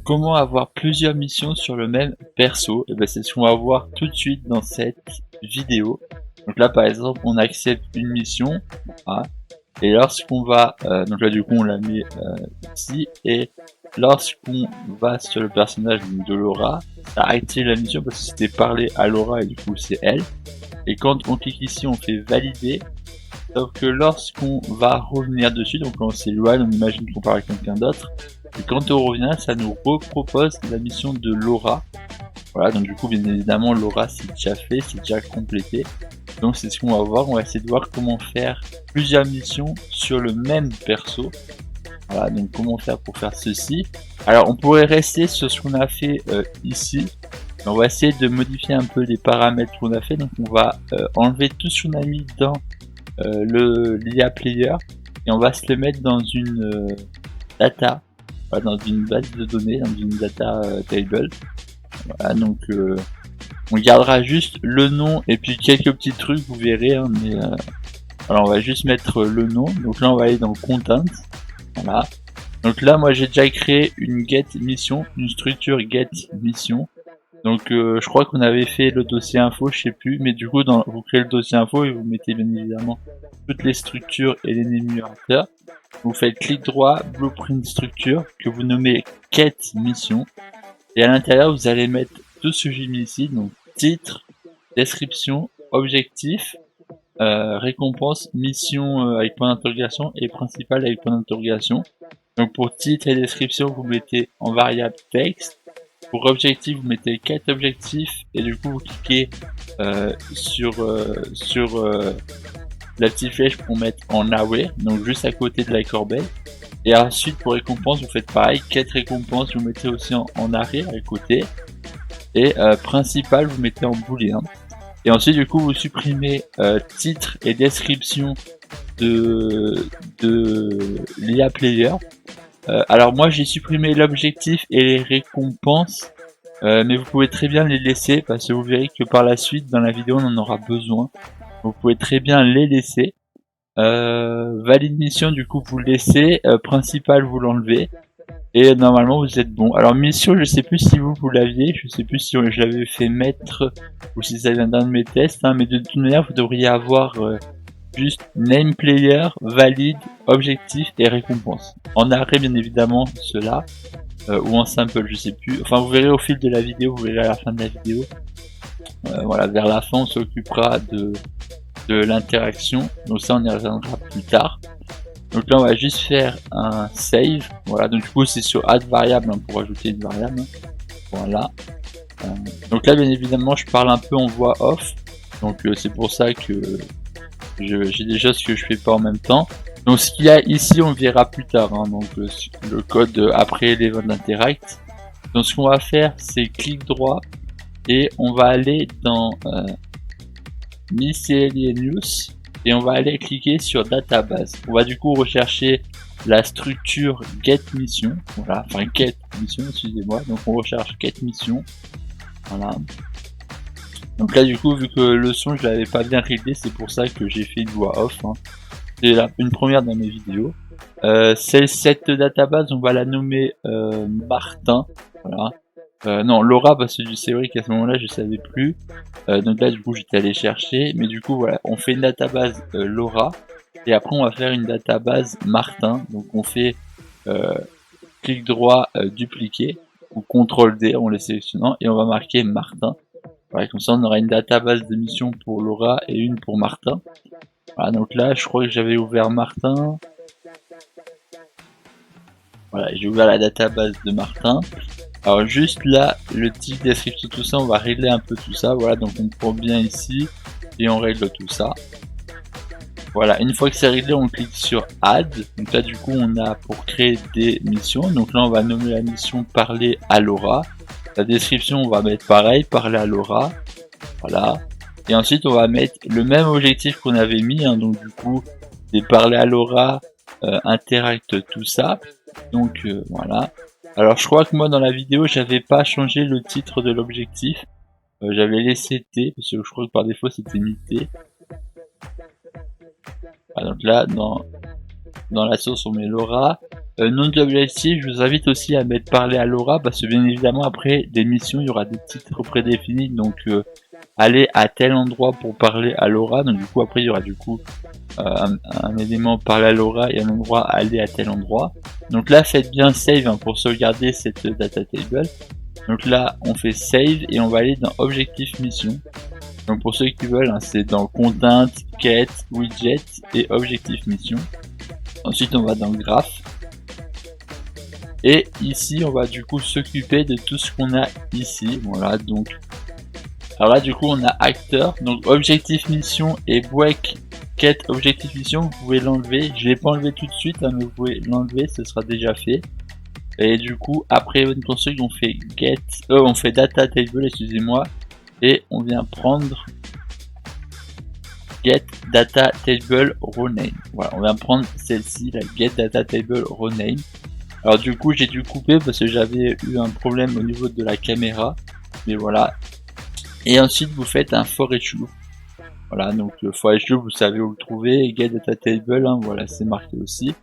Comment avoir plusieurs missions sur le même perso? Et ben c'est ce qu'on va voir tout de suite dans cette vidéo. Donc là par exemple on accepte une mission, voilà, et lorsqu'on va, donc là du coup on la met ici, et lorsqu'on va sur le personnage de Laura, ça active la mission parce que c'était parler à Laura et du coup c'est elle. Et quand on clique ici on fait valider, sauf que lorsqu'on va revenir dessus, donc quand on s'éloigne, on imagine qu'on parle à quelqu'un d'autre, et quand on revient, ça nous repropose la mission de Laura. Voilà, donc du coup, bien évidemment, Laura c'est déjà fait, c'est déjà complété. Donc c'est ce qu'on va voir, on va essayer de voir comment faire plusieurs missions sur le même perso. Voilà, donc comment faire pour faire ceci. Alors on pourrait rester sur ce qu'on a fait ici. On va essayer de modifier un peu les paramètres qu'on a fait, donc on va enlever tout ce qu'on a mis dans l'IA player et on va se le mettre dans une data, voilà, dans une base de données, dans une data table. Voilà, donc on gardera juste le nom et puis quelques petits trucs, vous verrez, hein, mais alors on va juste mettre le nom. Donc là on va aller dans content, voilà. Donc là moi j'ai déjà créé une get mission, une structure get mission. Donc je crois qu'on avait fait le dossier info, je sais plus, mais du coup vous créez le dossier info et vous mettez bien évidemment toutes les structures et les énumérateurs. Vous faites clic droit, blueprint structure, que vous nommez quête mission, et à l'intérieur vous allez mettre tout ce que j'ai mis ici, donc titre, description, objectif, récompense, mission avec point d'interrogation et principal avec point d'interrogation. Donc pour titre et description vous mettez en variable texte. Pour objectif, vous mettez 4 objectifs et du coup vous cliquez sur la petite flèche pour mettre en away, donc juste à côté de la corbeille. Et ensuite pour récompense, vous faites pareil, 4 récompenses, vous mettez aussi en arrière à côté. Et principal, vous mettez en booléen. Et ensuite du coup vous supprimez titre et description de l'IA player. Alors moi j'ai supprimé l'objectif et les récompenses, mais vous pouvez très bien les laisser parce que vous verrez que par la suite dans la vidéo on en aura besoin. Vous pouvez très bien les laisser. Valide mission du coup vous le laissez, principal vous l'enlevez et normalement vous êtes bon. Alors mission je sais plus si vous l'aviez, je sais plus si je l'avais fait mettre ou si ça vient d'un de mes tests, hein, mais de toute manière vous devriez avoir juste name player, valide, objectif et récompense. En arrêt bien évidemment cela, ou en simple je sais plus. Enfin vous verrez au fil de la vidéo, vous verrez à la fin de la vidéo. Voilà, vers la fin on s'occupera de l'interaction, donc ça on y reviendra plus tard. Donc là on va juste faire un save, voilà, donc du coup c'est sur add variable hein, pour ajouter une variable, voilà. Donc là bien évidemment je parle un peu en voix off, donc c'est pour ça que j'ai déjà ce que je fais pas en même temps. Donc ce qu'il y a ici on verra plus tard, hein, donc le code après l'event interact. Donc ce qu'on va faire c'est clic droit et on va aller dans miscellaneous et on va aller cliquer sur database. On va du coup rechercher la structure get mission, voilà, enfin get mission, excusez-moi. Donc on recherche get mission, voilà. Donc là du coup vu que le son je l'avais pas bien réglé, c'est pour ça que j'ai fait une voix off, hein. C'est une première dans mes vidéos. Cette database on va la nommer Martin, voilà. Non, Laura, parce que c'est vrai qu'à ce moment-là, je savais plus. Donc là, du coup, j'étais allé chercher. Mais du coup, voilà, on fait une database Laura. Et après, on va faire une database Martin. Donc on fait clic droit, dupliquer. Ou CTRL D en les sélectionnant. Et on va marquer Martin. Voilà, comme ça, on aura une database de mission pour Laura et une pour Martin. Voilà, donc là, je crois que j'avais ouvert Martin. Voilà, j'ai ouvert la database de Martin. Alors juste là, le titre, description, tout ça, on va régler un peu tout ça. Voilà, donc on prend bien ici et on règle tout ça. Voilà, une fois que c'est réglé, on clique sur Add. Donc là, du coup, on a pour créer des missions. Donc là, on va nommer la mission Parler à Laura. La description, on va mettre pareil, Parler à Laura. Voilà. Et ensuite, on va mettre le même objectif qu'on avait mis. Hein, donc du coup, c'est Parler à Laura, Interact, tout ça. Donc voilà. Alors je crois que moi dans la vidéo j'avais pas changé le titre de l'objectif, j'avais laissé T parce que je crois que par défaut c'était mis T. Ah, donc là dans Dans la source on met Laura. Nom de l'objectif, je vous invite aussi à mettre parler à Laura, parce que bien évidemment après des missions il y aura des titres prédéfinis, donc aller à tel endroit pour parler à Laura. Donc du coup après il y aura du coup un élément parler à Laura et un endroit aller à tel endroit. Donc là faites bien save hein, pour sauvegarder cette data table. Donc là on fait save et on va aller dans objectif mission. Donc pour ceux qui veulent, hein, c'est dans content, quête, widget et objectif mission. Ensuite on va dans graph. Et ici on va du coup s'occuper de tout ce qu'on a ici. Voilà, donc alors là du coup on a acteur, donc objectif mission et break quête objectif mission, vous pouvez l'enlever. Je l'ai pas enlevé tout de suite, hein, mais vous pouvez l'enlever, ce sera déjà fait. Et du coup après une construct on fait get, on fait data table, excusez-moi, et on vient prendre get data table rename. Voilà, on vient prendre celle-ci, la get data table rename. Alors du coup j'ai dû couper parce que j'avais eu un problème au niveau de la caméra, mais voilà. Et ensuite vous faites un for each loop. Voilà, donc le for each loop vous savez où le trouver, et get data table, hein, voilà, c'est marqué aussi.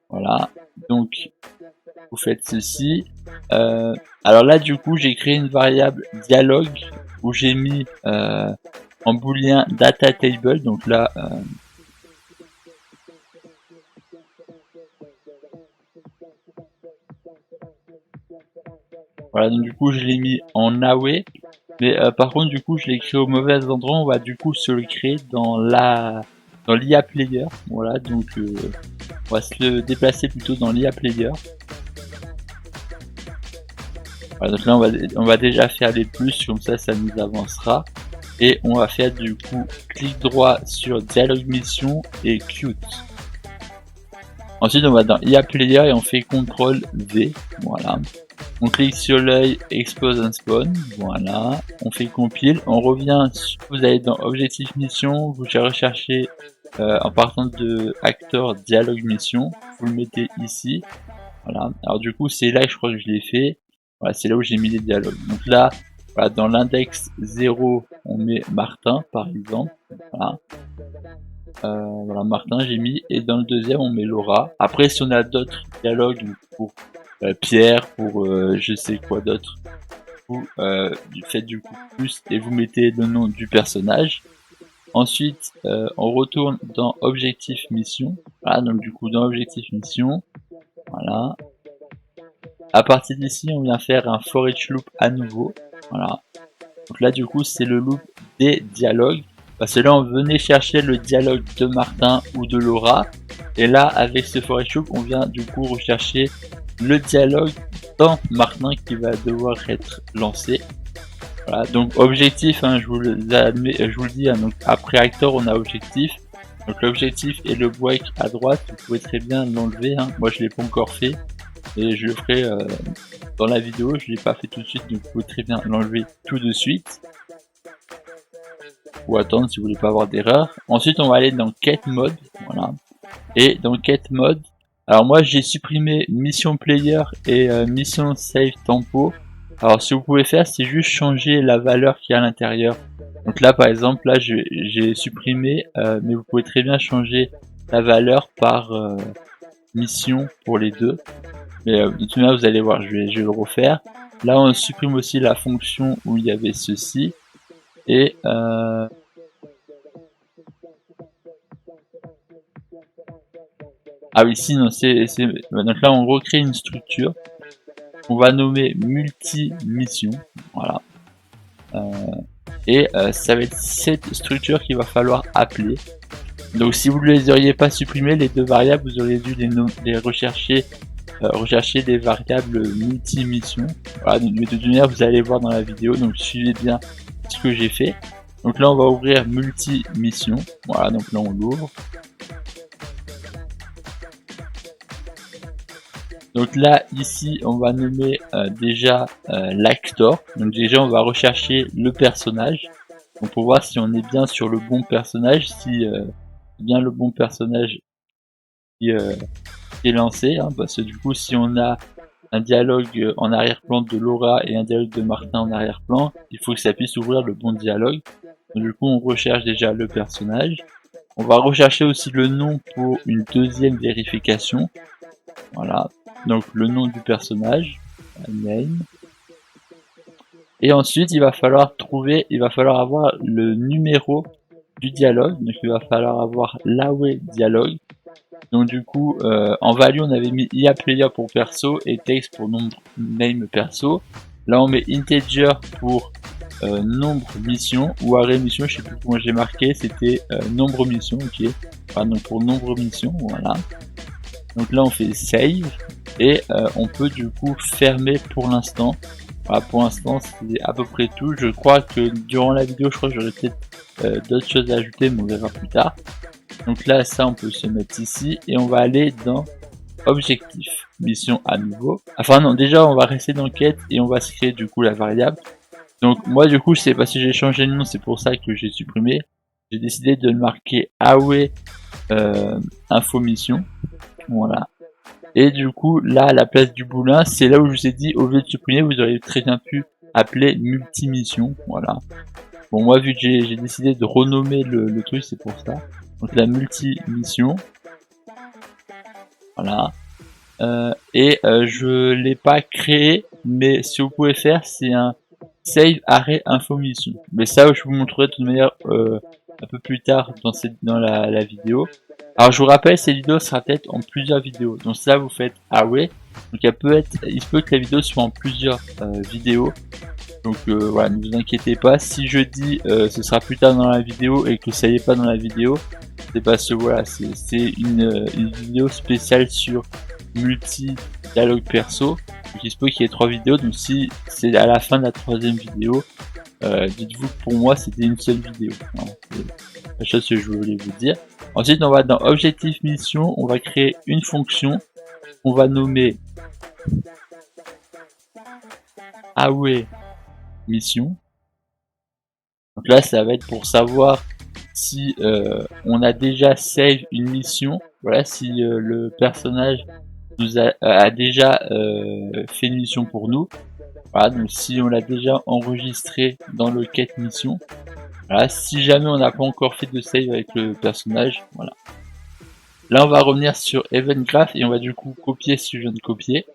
Voilà, donc vous faites ceci. Alors là du coup j'ai créé une variable dialogue où j'ai mis en booléen data table, donc là voilà, donc du coup je l'ai mis en away, mais par contre du coup je l'ai créé au mauvais endroit. On va du coup se le créer dans l'IA player. Voilà, donc on va se le déplacer plutôt dans l'IA player. Voilà, donc là on va déjà faire les plus, comme ça nous avancera. Et on va faire du coup clic droit sur dialogue mission et cute. Ensuite on va dans IA player et on fait CTRL V. Voilà. On clique sur l'œil, expose and spawn, voilà, on fait compile, on revient, vous allez dans objectif mission, vous recherchez en partant de acteur dialogue mission, vous le mettez ici, voilà. Alors du coup c'est là que je crois que je l'ai fait, voilà, c'est là où j'ai mis les dialogues. Donc là, voilà, dans l'index 0 on met Martin par exemple, voilà. Voilà, Martin j'ai mis, et dans le deuxième on met Laura. Après si on a d'autres dialogues pour Pierre, pour je sais quoi d'autre, vous faites du coup plus et vous mettez le nom du personnage. Ensuite on retourne dans objectif mission, voilà, donc du coup dans objectif mission, voilà. À partir d'ici on vient faire un for each loop à nouveau, voilà. Donc là du coup c'est le loop des dialogues, parce que là on venait chercher le dialogue de Martin ou de Laura, et là avec ce for each loop on vient du coup rechercher le dialogue dans Martin qui va devoir être lancé. Voilà, donc objectif, hein, je vous le dis, hein, donc après acteur on a objectif. Donc l'objectif et le break à droite, vous pouvez très bien l'enlever, hein. Moi je l'ai pas encore fait et je le ferai dans la vidéo, je l'ai pas fait tout de suite, donc vous pouvez très bien l'enlever tout de suite. Ou attendre si vous voulez pas avoir d'erreur. Ensuite on va aller dans quête mode, voilà. Et dans quête mode, alors moi j'ai supprimé mission player et mission save tempo. Alors ce que vous pouvez faire c'est juste changer la valeur qui est à l'intérieur. Donc là par exemple là j'ai supprimé, mais vous pouvez très bien changer la valeur par mission pour les deux. Mais de toute manière vous allez voir, je vais le refaire. Là on supprime aussi la fonction où il y avait ceci. Et ah oui, sinon donc là on recrée une structure qu'on va nommer multi-mission, voilà. Et ça va être cette structure qu'il va falloir appeler. Donc si vous ne les auriez pas supprimé les deux variables, vous auriez dû les rechercher des variables multi-mission. Voilà, donc de toute manière vous allez voir dans la vidéo, donc suivez bien ce que j'ai fait. Donc là on va ouvrir multi-mission, voilà, donc là on l'ouvre. Donc là, ici, on va nommer déjà l'acteur. Donc déjà, on va rechercher le personnage. Donc pour voir si on est bien sur le bon personnage, si c'est bien le bon personnage qui est lancé. Hein, parce que du coup, si on a un dialogue en arrière-plan de Laura et un dialogue de Martin en arrière-plan, il faut que ça puisse ouvrir le bon dialogue. Donc, du coup, on recherche déjà le personnage. On va rechercher aussi le nom pour une deuxième vérification. Voilà, donc le nom du personnage, name. Et ensuite, il va falloir avoir le numéro du dialogue. Donc il va falloir avoir l'AWE dialogue. Donc du coup, en value, on avait mis iaPlayer pour perso et text pour nombre name perso. Là, on met integer pour nombre mission ou array mission, je sais plus comment j'ai marqué, c'était nombre mission, ok. Enfin, donc pour nombre mission, voilà. Donc là, on fait save et on peut du coup fermer pour l'instant. Voilà, pour l'instant, c'est à peu près tout. Je crois que durant la vidéo, je crois que j'aurais peut-être d'autres choses à ajouter, mais on verra plus tard. Donc là, ça, on peut se mettre ici et on va aller dans objectif, mission à nouveau. Enfin non, déjà, on va rester dans quête et on va se créer du coup la variable. Donc moi, du coup, je sais pas si j'ai changé le nom, c'est pour ça que j'ai supprimé. J'ai décidé de le marquer AWE info mission. Voilà. Et du coup, là, à la place du boulin, c'est là où je vous ai dit, au lieu de supprimer, vous auriez très bien pu appeler multi-mission. Voilà. Bon, moi, vu que j'ai décidé de renommer le truc, c'est pour ça. Donc la multi-mission. Voilà. Je l'ai pas créé, mais ce que vous pouvez faire, c'est un save array info mission. Mais ça, je vous montrerai de toute manière un peu plus tard dans la vidéo. Alors je vous rappelle, cette vidéo sera peut-être en plusieurs vidéos. Donc là, vous faites away. Donc il se peut que la vidéo soit en plusieurs vidéos. Donc voilà, ne vous inquiétez pas. Si je dis ce sera plus tard dans la vidéo et que ça y est pas dans la vidéo, c'est parce que voilà, c'est une vidéo spéciale sur multi-dialogue perso. Donc il se peut qu'il y ait 3 vidéos. Donc si c'est à la fin de la 3e vidéo, dites-vous que pour moi c'était une seule vidéo. Voilà, c'est la chose que je voulais vous dire. Ensuite, on va dans objectif mission, on va créer une fonction, on va nommer AWE mission. Donc là, ça va être pour savoir si on a déjà save une mission, voilà, si le personnage nous a déjà fait une mission pour nous. Voilà, donc si on l'a déjà enregistré dans le quête mission. Voilà, si jamais on n'a pas encore fait de save avec le personnage, voilà. Là, on va revenir sur Event Graph et on va du coup copier ce que je viens de copier.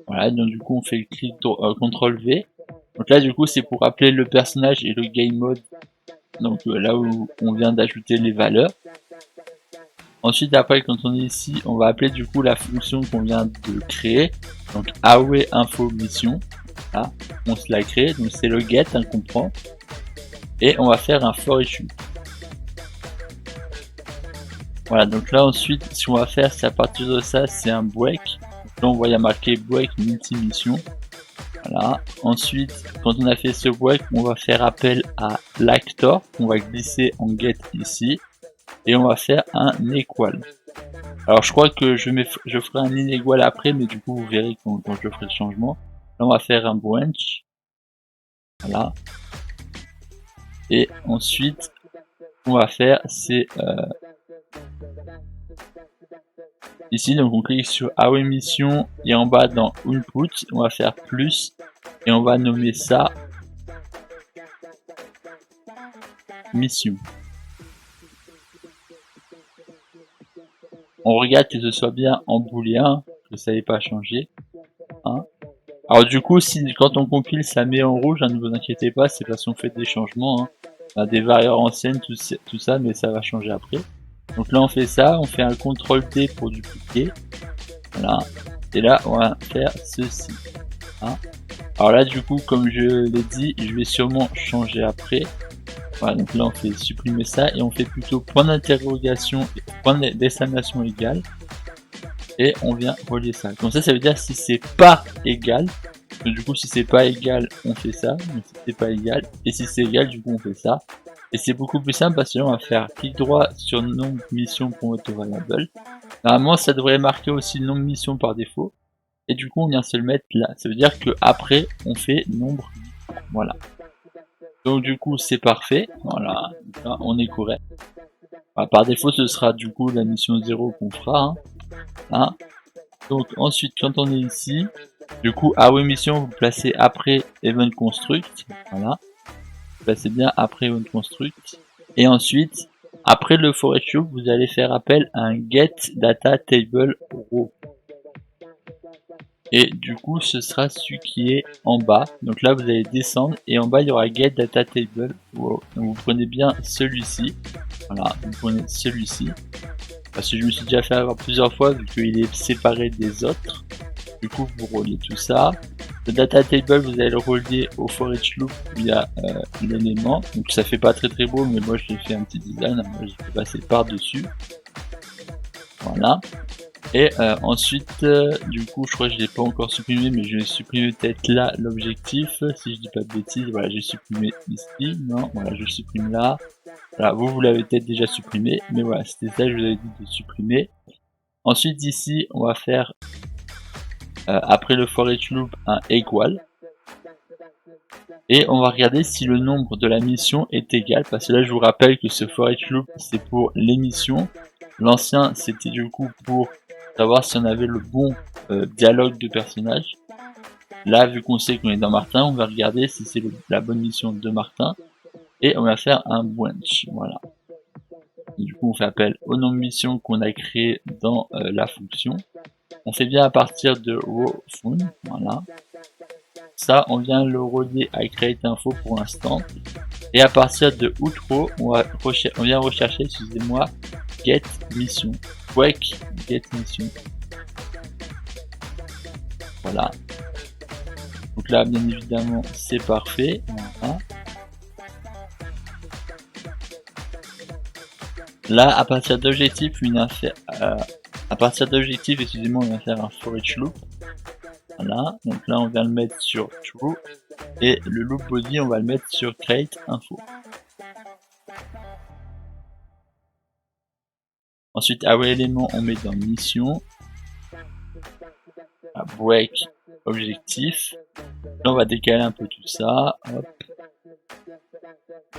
Voilà, donc du coup, on fait le clic CTRL V. Donc là, du coup, c'est pour appeler le personnage et le game mode. Donc là où on vient d'ajouter les valeurs. Ensuite, après, quand on est ici, on va appeler du coup la fonction qu'on vient de créer. Donc AWE info mission. Là, on se l'a créé. Donc c'est le get qu'on prend. Et on va faire un for issue. Voilà, donc là ensuite, ce qu'on va faire, c'est à partir de ça, c'est un break. Donc là, on voit y a marqué break multi-mission. Voilà. Ensuite, quand on a fait ce break, on va faire appel à l'actor, qu'on va glisser en get ici. Et on va faire un equal. Alors je crois que je ferai un inégal après, mais du coup vous verrez quand je ferai le changement. Là on va faire un branch. Voilà. Et ensuite, ce qu'on va faire, c'est ici, donc on clique sur AWE mission et en bas dans Input, on va faire plus et on va nommer ça mission. On regarde que ce soit bien en booléen, que ça n'ait pas changé. Hein. Alors du coup, si quand on compile ça met en rouge, hein, ne vous inquiétez pas, c'est parce qu'on fait des changements. Hein. On a des variables anciennes, tout ça, mais ça va changer après. Donc là on fait ça, on fait un CTRL D pour dupliquer. Voilà. Et là on va faire ceci. Hein. Alors là du coup, comme je l'ai dit, je vais sûrement changer après. Voilà, donc là on fait supprimer ça et on fait plutôt point d'interrogation, point d'exclamation égal. Et on vient relier ça. Comme ça, ça veut dire si c'est pas égal. Donc, du coup, si c'est pas égal, on fait ça. Donc, si c'est pas égal. Et si c'est égal, du coup, on fait ça. Et c'est beaucoup plus simple parce que là, on va faire clic droit sur nombre mission pour auto variable. Normalement, ça devrait marquer aussi nombre mission par défaut. Et du coup, on vient se le mettre là. Ça veut dire que après, on fait nombre. Voilà. Donc du coup, c'est parfait. Voilà. Là, on est correct. Enfin, par défaut, ce sera du coup la mission 0 qu'on fera. Hein. Hein. Donc ensuite, quand on est ici, du coup, AWE mission, vous placez après Event Construct. Voilà. Vous placez bien après Event Construct. Et ensuite, après le for each loop, vous allez faire appel à un get data table row. Et du coup, ce sera celui qui est en bas. Donc là, vous allez descendre et en bas, il y aura get data table row. Donc vous prenez bien celui-ci. Voilà, vous prenez celui-ci. Parce que je me suis déjà fait avoir plusieurs fois vu qu'il est séparé des autres. Du coup, vous reliez tout ça. Le data table, vous allez le relier au for each loop via l'élément. Donc ça fait pas très beau, mais moi je l'ai fait un petit design. Moi, je vais passer par-dessus. Voilà. Et ensuite, du coup, je crois que je l'ai pas encore supprimé, mais je vais supprimer peut-être là l'objectif, si je dis pas de bêtises. Voilà, j'ai supprimé ici, non, voilà, je supprime là. Voilà, vous l'avez peut-être déjà supprimé, mais voilà, c'était ça que je vous avais dit de supprimer. Ensuite, ici, on va faire, après le for each loop, un equal. Et on va regarder si le nombre de la mission est égal, parce que là, je vous rappelle que ce for each loop, c'est pour l'émission. L'ancien, c'était du coup pour savoir si on avait le bon dialogue de personnage. Là, vu qu'on sait qu'on est dans Martin, on va regarder si c'est la bonne mission de Martin. Et on va faire un branch, voilà. Et du coup, on fait appel au nom de mission qu'on a créé dans la fonction. On fait bien à partir de row phone, voilà. Ça, on vient le relier à create info pour l'instant. Et à partir de outro, on vient rechercher, excusez-moi, get mission. Break get mission. Voilà. Donc là, bien évidemment, c'est parfait. Voilà. Là, à partir d'objectif, excusez-moi, on va faire un for each loop. Voilà. Donc là, on vient le mettre sur true. Et le loop body, on va le mettre sur create info. Ensuite, our élément, on met dans mission. Break objectif. Là, on va décaler un peu tout ça. Hop.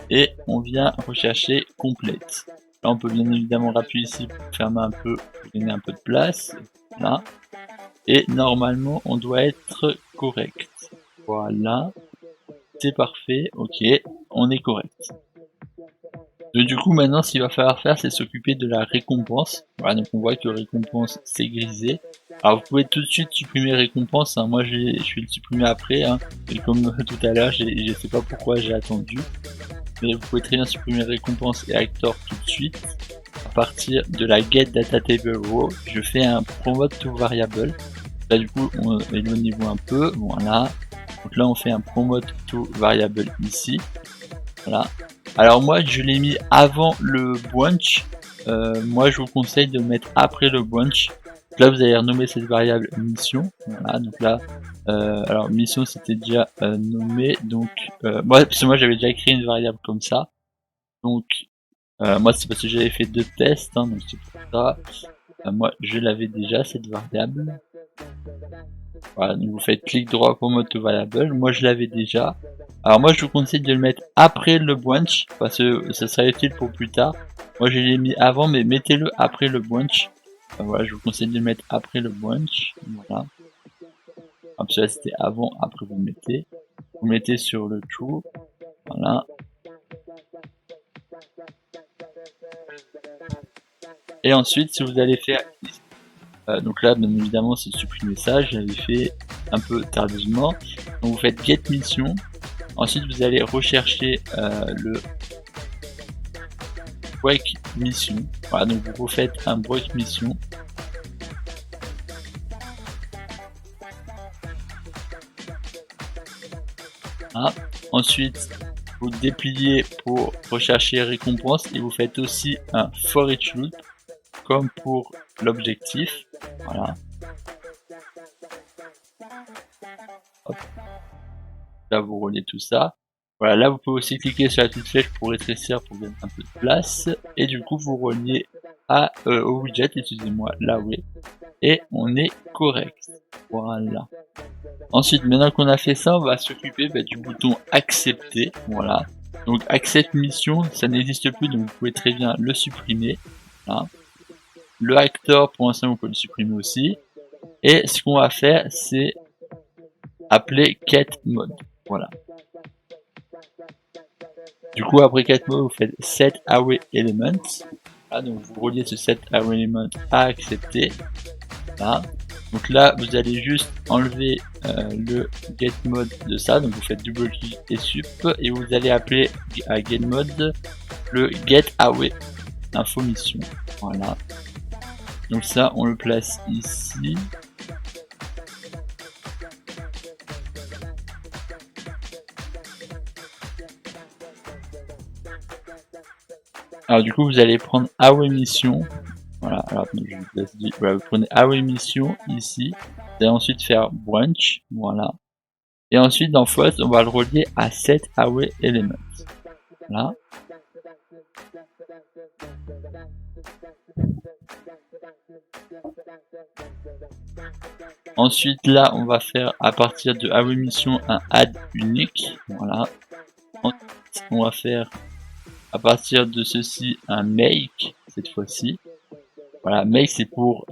Et on vient rechercher complète. Là, on peut bien évidemment appuyer ici pour fermer un peu, pour donner un peu de place. Là. Et normalement, on doit être correct. Voilà. C'est parfait. Ok. On est correct. Donc, du coup, maintenant, ce qu'il va falloir faire, c'est s'occuper de la récompense. Voilà, donc on voit que récompense, c'est grisé. Alors, vous pouvez tout de suite supprimer récompense. Hein. Moi, je vais le supprimer après. Hein. Et comme tout à l'heure, je sais pas pourquoi j'ai attendu. Mais vous pouvez très bien supprimer récompense et actor tout de suite. À partir de la get data table row, je fais un promote to variable. Là, du coup, on éloigne-vous un peu. Voilà. Donc là, on fait un promote to variable ici. Voilà. Alors moi, je l'ai mis avant le branch. Moi, je vous conseille de le mettre après le branch. Là, vous allez renommer cette variable mission. Voilà. Donc là, alors mission, c'était déjà nommé. Donc parce que moi, j'avais déjà créé une variable comme ça. Donc moi, c'est parce que j'avais fait 2 tests. Hein, donc c'est pour ça. Moi, je l'avais déjà cette variable. Voilà, donc vous faites clic droit pour mode to variable. Moi, je l'avais déjà. Alors moi, je vous conseille de le mettre après le branch parce que ça sera utile pour plus tard. Moi, je l'ai mis avant, mais mettez-le après le branch. Enfin, voilà, je vous conseille de le mettre après le branch. Voilà. Comme ça, c'était avant. Après, vous mettez. Vous mettez sur le true. Voilà. Et ensuite, si vous allez faire donc là, bien évidemment, c'est supprimer ça. Je l'avais fait un peu tardivement. Donc vous faites get mission. Ensuite, vous allez rechercher le break mission. Voilà, donc vous refaites un break mission. Voilà. Ensuite, vous dépliez pour rechercher récompense et vous faites aussi un for each loop comme pour l'objectif. Voilà. Hop. Là, vous reliez tout ça. Voilà, là, vous pouvez aussi cliquer sur la petite flèche pour rétrécir pour gagner un peu de place. Et du coup, vous reliez au widget, excusez-moi, là, oui. Et on est correct. Voilà. Ensuite, maintenant qu'on a fait ça, on va s'occuper du bouton accepter. Voilà. Donc, accept mission, ça n'existe plus, donc vous pouvez très bien le supprimer. Voilà. Le actor, pour l'instant, vous pouvez le supprimer aussi. Et ce qu'on va faire, c'est appeler get mode. Voilà. Du coup, après 4 mots, vous faites set away element. Là, donc vous reliez ce set away element à accepter. Là. Donc là, vous allez juste enlever le get mode de ça. Donc vous faites double clic et sup et vous allez appeler à get mode le get away info mission. Voilà. Donc ça, on le place ici. Alors du coup, vous allez prendre away mission. Voilà, alors je vous laisse dire, voilà, vous prenez away mission ici. Vous allez ensuite faire branch, voilà. Et ensuite dans first, on va le relier à set away element. Voilà. Ensuite là, on va faire à partir de away mission un add unique. Voilà. Ensuite, on va faire à partir de ceci un make cette fois-ci. Voilà, make c'est pour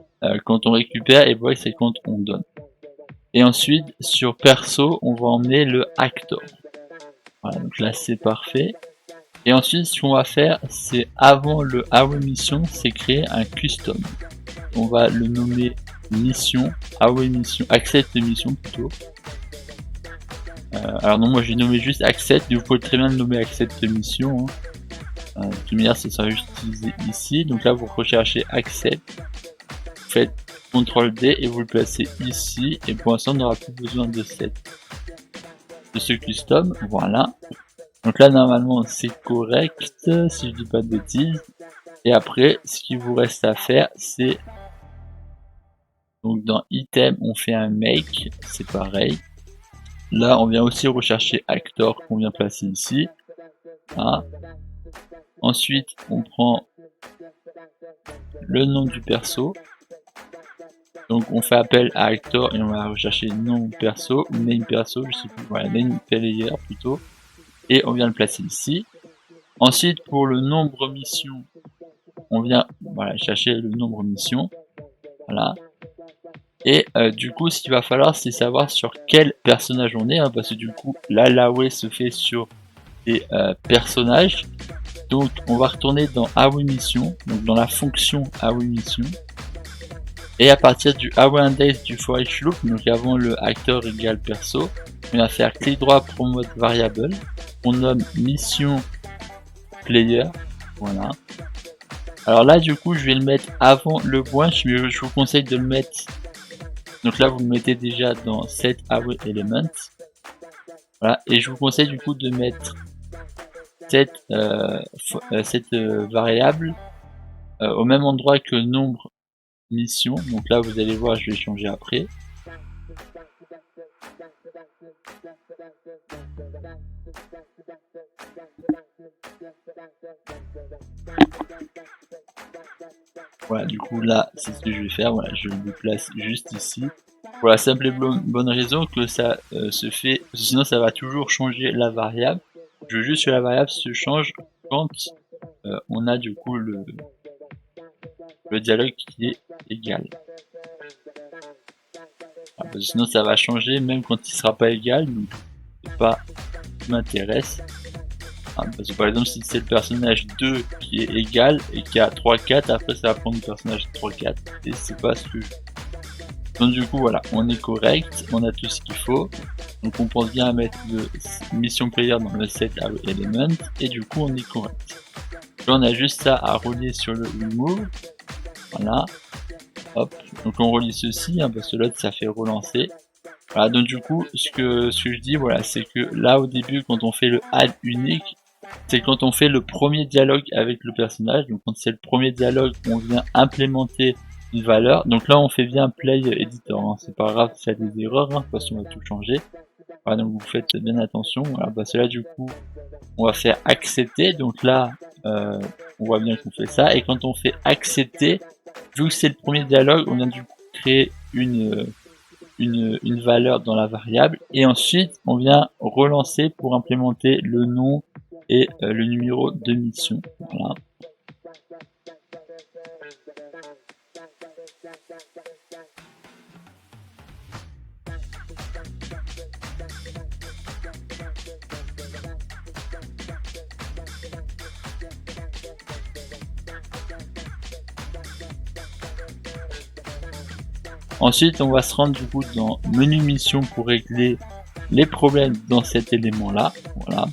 quand on récupère et void c'est quand on donne. Et ensuite sur perso, on va emmener le actor. Voilà, donc là c'est parfait. Et ensuite ce qu'on va faire, c'est avant le away mission, c'est créer un custom. On va le nommer mission, away mission, accept mission plutôt. Alors non, moi j'ai nommé juste accept, mais vous pouvez très bien le nommer accept mission. De toute manière, ça sera juste utilisé ici. Donc là, vous recherchez accept, vous faites CTRL D et vous le placez ici. Et pour l'instant, on n'aura plus besoin de ce custom. Voilà. Donc là, normalement, c'est correct, si je dis pas de bêtises. Et après, ce qu'il vous reste à faire, c'est donc dans item, on fait un make, c'est pareil. Là, on vient aussi rechercher actor qu'on vient placer ici. Hein. Ensuite, on prend le nom du perso. Donc on fait appel à actor et on va rechercher nom perso ou name perso, je sais plus, voilà, name player plutôt. Et on vient le placer ici. Ensuite, pour le nombre mission, on vient voilà, chercher le nombre mission. Voilà. Et du coup, ce qu'il va falloir, c'est savoir sur quel personnage on est, hein, parce que du coup, l'alloway se fait sur des personnages. Donc, on va retourner dans away mission, donc dans la fonction away mission. Et à partir du away index du for each loop, donc avant le acteur égale perso, on va faire clic droit promote variable. On nomme mission player. Voilà. Alors là, du coup, je vais le mettre avant le branch, mais je vous conseille de le mettre. Donc là, vous le mettez déjà dans set away element. Voilà. Et je vous conseille du coup de mettre cette variable au même endroit que nombre mission. Donc là, vous allez voir, je vais changer après. Voilà, du coup là, c'est ce que je vais faire. Voilà, je le place juste ici. Pour la simple et bonne raison que ça se fait, sinon ça va toujours changer la variable. Je veux juste que la variable se change quand on a du coup le dialogue qui est égal. Parce que sinon ça va changer même quand il sera pas égal, donc c'est pas ce qui m'intéresse. Parce que par exemple si c'est le personnage 2 qui est égal et qui a 3-4, après ça va prendre le personnage 3-4 et c'est pas ce que je veux. Donc du coup voilà, on est correct, on a tout ce qu'il faut. Donc on pense bien à mettre le mission player dans le set element et du coup on est correct. Là on a juste ça à relier sur le remove. Voilà. Hop. Donc on relie ceci, hein, parce que l'autre ça fait relancer. Voilà, donc du coup ce que je dis voilà, c'est que là au début quand on fait le add unique, c'est quand on fait le premier dialogue avec le personnage. Donc quand c'est le premier dialogue, on vient implémenter une valeur. Donc là on fait bien play editor, hein. C'est pas grave s'il y a des erreurs, hein, parce qu'on va tout changer. Voilà, donc vous faites bien attention. Voilà, parce que là du coup on va faire accepter. Donc là on voit bien qu'on fait ça. Et quand on fait accepter, vu que c'est le premier dialogue, on vient du coup créer une valeur dans la variable. Et ensuite on vient relancer pour implémenter le nom et le numéro de mission. Voilà. Ensuite, on va se rendre du coup dans menu mission pour régler les problèmes dans cet élément là. Voilà.